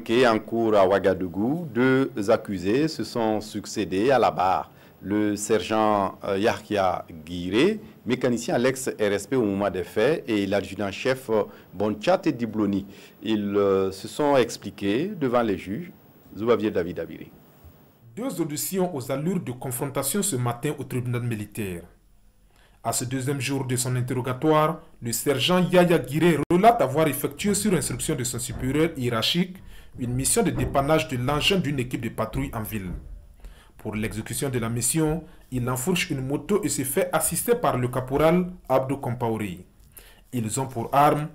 enquêtes en cours à Ouagadougou. Deux accusés se sont succédés à la barre. Le sergent Yahya Guiré, mécanicien à l'ex-RSP au moment des faits, et l'adjudant-chef Bonchat Dibloni. Ils se sont expliqués devant les juges. Zouavier David Abiri. Deux auditions aux allures de confrontation ce matin au tribunal militaire. À ce deuxième jour de son interrogatoire, le sergent Yahya Guiré relate avoir effectué sur instruction de son supérieur hiérarchique une mission de dépannage de l'engin d'une équipe de patrouille en ville. Pour l'exécution de la mission, il enfourche une moto et se fait assister par le caporal Abdou Kompaoré. Ils ont pour armes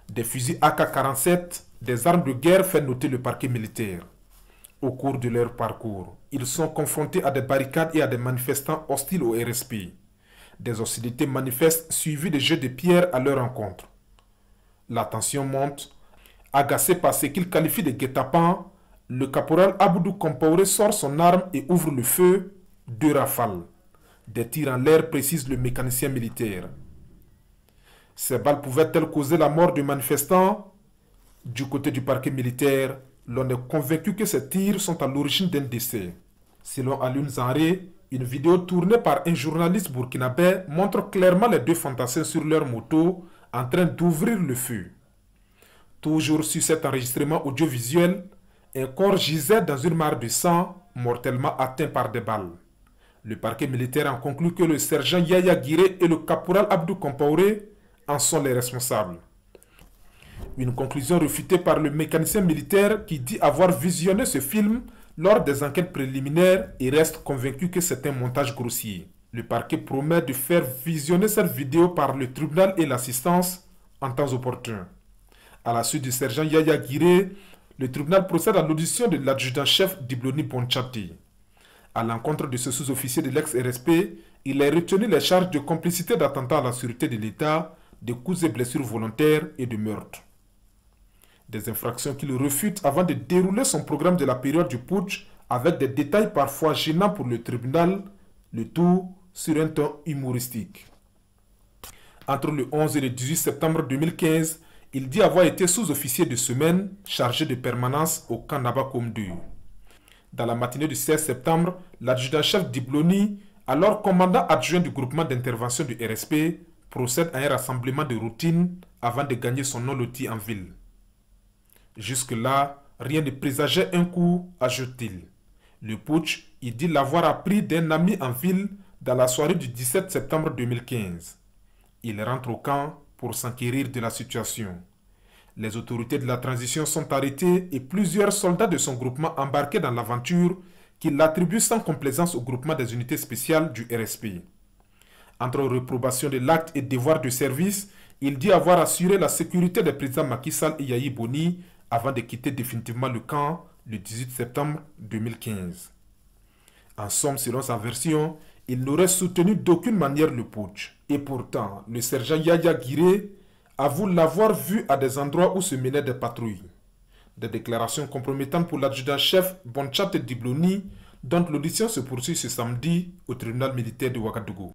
des fusils AK-47, des armes de guerre, fait noter le parquet militaire. Au cours de leur parcours, ils sont confrontés à des barricades et à des manifestants hostiles au RSP. Des hostilités manifestes suivies de jets de pierre à leur encontre. La tension monte. Agacé par ce qu'il qualifie de guet-apens, le caporal Abdou Kompaoré sort son arme et ouvre le feu, 2 rafales. Des tirs en l'air, précise le mécanicien militaire. Ces balles pouvaient-elles causer la mort du manifestant? Du côté du parquet militaire, l'on est convaincu que ces tirs sont à l'origine d'un décès. Selon Alioune Zanré, une vidéo tournée par un journaliste burkinabé montre clairement les deux fantassins sur leur moto en train d'ouvrir le feu. Toujours sur cet enregistrement audiovisuel, un corps gisait dans une mare de sang, mortellement atteint par des balles. Le parquet militaire en conclut que le sergent Yahya Guiré et le caporal Abdou Kompaoré en sont les responsables. Une conclusion refutée par le mécanicien militaire qui dit avoir visionné ce film lors des enquêtes préliminaires et reste convaincu que c'est un montage grossier. Le parquet promet de faire visionner cette vidéo par le tribunal et l'assistance en temps opportun. À la suite du sergent Yahya Guiré, le tribunal procède à l'audition de l'adjudant-chef Dibloni Bonchati. À l'encontre de ce sous-officier de l'ex-RSP, il a retenu les charges de complicité d'attentat à la sûreté de l'État, de coups et blessures volontaires et de meurtre. Des infractions qu'il refute avant de dérouler son programme de la période du putsch avec des détails parfois gênants pour le tribunal, le tout sur un ton humoristique. Entre le 11 et le 18 septembre 2015, il dit avoir été sous-officier de semaine chargé de permanence au camp Nabakoum 2. Dans la matinée du 16 septembre, l'adjudant-chef Dibloni, alors commandant adjoint du groupement d'intervention du RSP, procède à un rassemblement de routine avant de gagner son non loti en ville. Jusque-là, rien ne présageait un coup, ajoute-t-il. Le putsch, il dit l'avoir appris d'un ami en ville dans la soirée du 17 septembre 2015. Il rentre au camp pour s'enquérir de la situation. Les autorités de la transition sont arrêtées et plusieurs soldats de son groupement embarqués dans l'aventure qu'il attribue sans complaisance au groupement des unités spéciales du RSP. Entre réprobation de l'acte et devoir de service, il dit avoir assuré la sécurité des présidents Macky Sall et Yahi Boni avant de quitter définitivement le camp le 18 septembre 2015. En somme, selon sa version, il n'aurait soutenu d'aucune manière le putsch. Et pourtant, le sergent Yahya Guiré avoue l'avoir vu à des endroits où se menaient des patrouilles. Des déclarations compromettantes pour l'adjudant-chef Bonchat Dibloni, dont l'audition se poursuit ce samedi au tribunal militaire de Ouagadougou.